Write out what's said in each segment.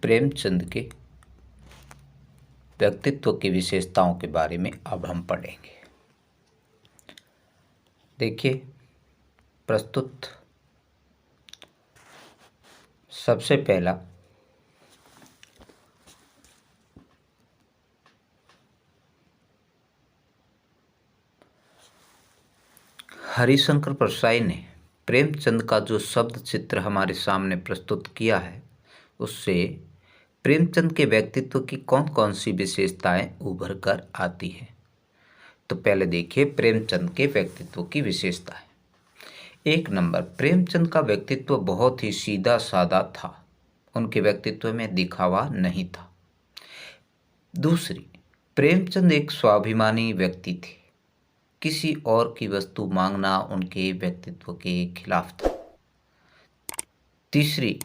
प्रेमचंद के व्यक्तित्व की विशेषताओं के बारे में अब हम पढ़ेंगे। देखिए, प्रस्तुत सबसे पहला हरिशंकर परसाई ने प्रेमचंद का जो शब्द चित्र हमारे सामने प्रस्तुत किया है, उससे प्रेमचंद के व्यक्तित्व की कौन कौन सी विशेषताएं उभर कर आती हैं। तो पहले देखिए प्रेमचंद के व्यक्तित्व की विशेषताएं। 1 नंबर, प्रेमचंद का व्यक्तित्व बहुत ही सीधा साधा था। उनके व्यक्तित्व में दिखावा नहीं था। दूसरी, प्रेमचंद एक स्वाभिमानी व्यक्ति थे। किसी और की वस्तु मांगना उनके व्यक्तित्व के खिलाफ था। तीसरी,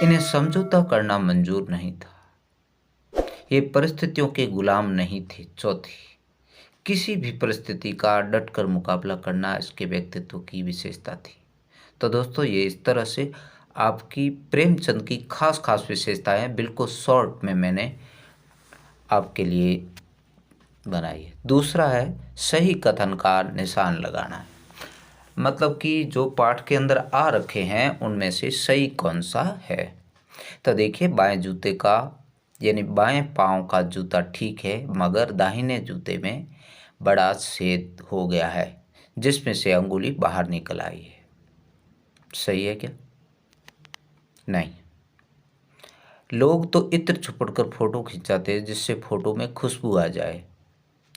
इन्हें समझौता करना मंजूर नहीं था। ये परिस्थितियों के गुलाम नहीं थे। चौथी, किसी भी परिस्थिति का डटकर मुकाबला करना इसके व्यक्तित्व की विशेषता थी। तो दोस्तों, ये इस तरह से आपकी प्रेमचंद की खास खास विशेषताएं बिल्कुल शॉर्ट में मैंने आपके लिए बनाई है। दूसरा है सही कथन का निशान लगाना। मतलब कि जो पाठ के अंदर आ रखे हैं उनमें से सही कौन सा है। तो देखिए, बाएं जूते का यानी बाएं पांव का जूता ठीक है, मगर दाहिने जूते में बड़ा छेद हो गया है जिसमें से अंगुली बाहर निकल आई है। सही है क्या? नहीं। लोग तो इत्र छुपड़कर फोटो खिंचाते हैं जिससे फोटो में खुशबू आ जाए,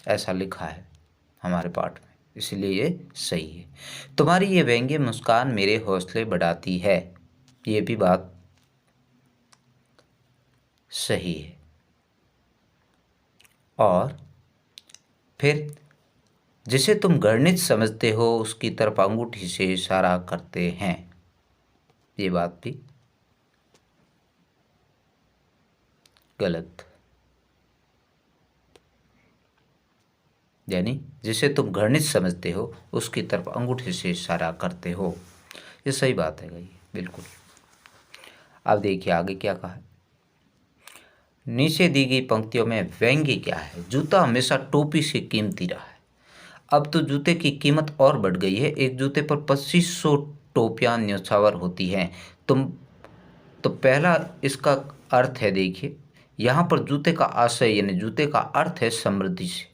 ऐसा लिखा है हमारे पाठ में, इसलिए ये सही है। तुम्हारी ये व्यंग्य मुस्कान मेरे हौसले बढ़ाती है, ये भी बात सही है। और फिर जिसे तुम गणित समझते हो उसकी तरफ अंगूठी से इशारा करते हैं, ये बात भी गलत। यानी जिसे तुम घृणित समझते हो उसकी तरफ अंगूठे से इशारा करते हो, ये सही बात है ये बिल्कुल। अब देखिए आगे क्या कहा है। नीचे दी गई पंक्तियों में व्यंग्य क्या है। जूता हमेशा टोपी से कीमती रहा है। अब तो जूते की कीमत और बढ़ गई है। एक जूते पर 2500 टोपियां न्योछावर होती हैं। तो पहला इसका अर्थ है, देखिए यहाँ पर जूते का आशय यानी जूते का अर्थ है समृद्धि से,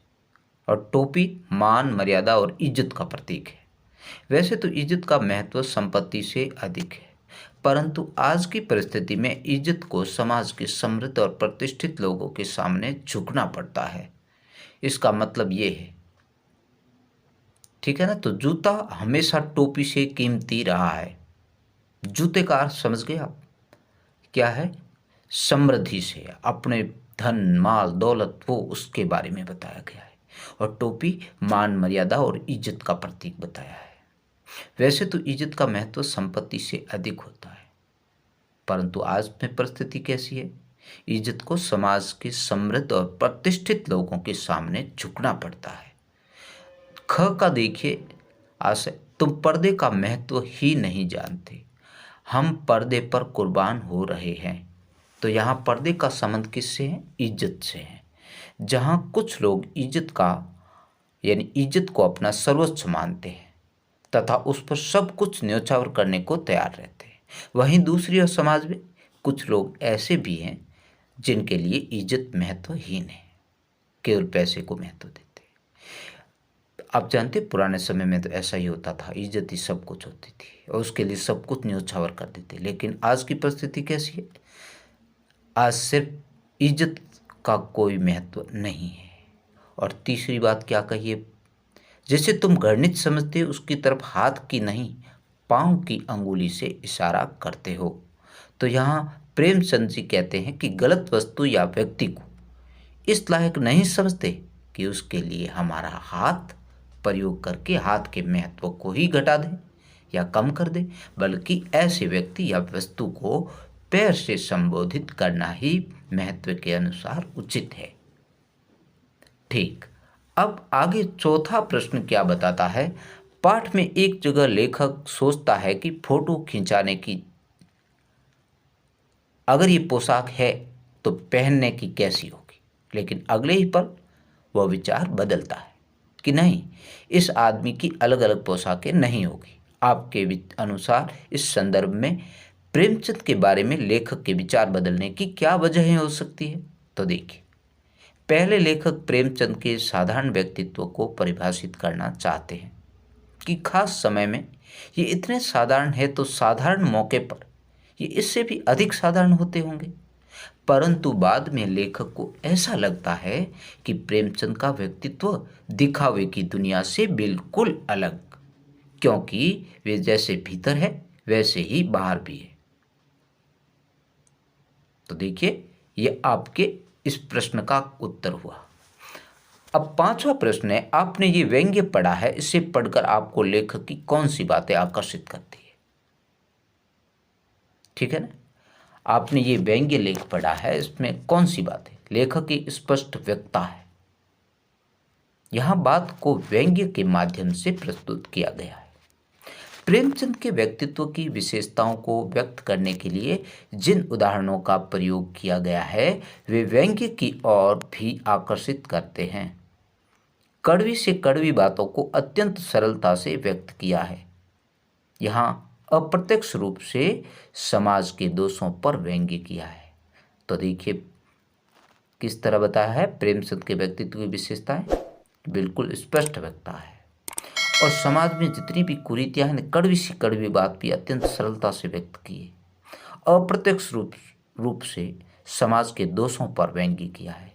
और टोपी मान मर्यादा और इज्जत का प्रतीक है। वैसे तो इज्जत का महत्व संपत्ति से अधिक है, परंतु आज की परिस्थिति में इज्जत को समाज के समृद्ध और प्रतिष्ठित लोगों के सामने झुकना पड़ता है। इसका मतलब ये है, ठीक है ना। तो जूता हमेशा टोपी से कीमती रहा है। जूते का अर्थ समझ गए आप, क्या है? समृद्धि से, अपने धन माल दौलत वो उसके बारे में बताया गया है, और टोपी मान मर्यादा और इज्जत का प्रतीक बताया है। वैसे तो इज्जत का महत्व संपत्ति से अधिक होता है, परंतु आज में परिस्थिति कैसी है? इज्जत को समाज के समृद्ध और प्रतिष्ठित लोगों के सामने झुकना पड़ता है। ख का देखिए आशय, तुम पर्दे का महत्व ही नहीं जानते, हम पर्दे पर कुर्बान हो रहे हैं। तो यहाँ पर्दे का संबंध किससे है? इज्जत से है। जहाँ कुछ लोग इज्जत का यानी इज्जत को अपना सर्वोच्च मानते हैं तथा उस पर सब कुछ न्योछावर करने को तैयार रहते हैं, वहीं दूसरी ओर समाज में कुछ लोग ऐसे भी हैं जिनके लिए इज्जत महत्वहीन है, केवल पैसे को महत्व देते हैं। आप जानते, पुराने समय में तो ऐसा ही होता था, इज्जत ही सब कुछ होती थी और उसके लिए सब कुछ न्योछावर कर देते। लेकिन आज की परिस्थिति कैसी है? आज सिर्फ इज्जत का कोई महत्व नहीं है। और तीसरी बात क्या कही है? जिसे तुम घृणित समझते हो उसकी तरफ हाथ की नहीं पांव की अंगुली से इशारा करते हो। तो यहाँ प्रेमचंद जी कहते हैं कि गलत वस्तु या व्यक्ति को इस लायक नहीं समझते कि उसके लिए हमारा हाथ प्रयोग करके हाथ के महत्व को ही घटा दे या कम कर दे, बल्कि ऐसे व्यक्ति या वस्तु को पैर से संबोधित करना ही महत्व के अनुसार उचित है। ठीक। अब आगे चौथा प्रश्न क्या बताता है। पाठ में एक जगह लेखक सोचता है कि फोटो खिंचाने की अगर ये पोशाक है तो पहनने की कैसी होगी, लेकिन अगले ही पल वह विचार बदलता है कि नहीं, इस आदमी की अलग अलग पोशाकें नहीं होगी। आपके अनुसार इस संदर्भ में प्रेमचंद के बारे में लेखक के विचार बदलने की क्या वजहें हो सकती है? तो देखिए, पहले लेखक प्रेमचंद के साधारण व्यक्तित्व को परिभाषित करना चाहते हैं कि खास समय में ये इतने साधारण है तो साधारण मौके पर ये इससे भी अधिक साधारण होते होंगे। परंतु बाद में लेखक को ऐसा लगता है कि प्रेमचंद का व्यक्तित्व दिखावे की दुनिया से बिल्कुल अलग, क्योंकि वे जैसे भीतर है वैसे ही बाहर भी है। तो देखिए, ये आपके इस प्रश्न का उत्तर हुआ। अब पांचवा प्रश्न है, आपने ये व्यंग्य पढ़ा है, इसे पढ़कर आपको लेखक की कौन सी बातें आकर्षित करती है? ठीक है ना, आपने ये व्यंग्य लेख पढ़ा है, इसमें कौन सी बात है? लेखक की स्पष्ट व्यक्तता है। यहां बात को व्यंग्य के माध्यम से प्रस्तुत किया गया है। प्रेमचंद के व्यक्तित्व की विशेषताओं को व्यक्त करने के लिए जिन उदाहरणों का प्रयोग किया गया है वे व्यंग्य की ओर भी आकर्षित करते हैं। कड़वी से कड़वी बातों को अत्यंत सरलता से व्यक्त किया है। यहाँ अप्रत्यक्ष रूप से समाज के दोषों पर व्यंग्य किया है। तो देखिए किस तरह बताया है प्रेमचंद के व्यक्तित्व की विशेषताएं, बिल्कुल स्पष्ट व्यक्ता है और समाज में जितनी भी कुरीतियां हैं, कड़वी सी कड़वी बात भी अत्यंत सरलता से व्यक्त की है। अप्रत्यक्ष रूप से समाज के दोषों पर व्यंग्य किया है।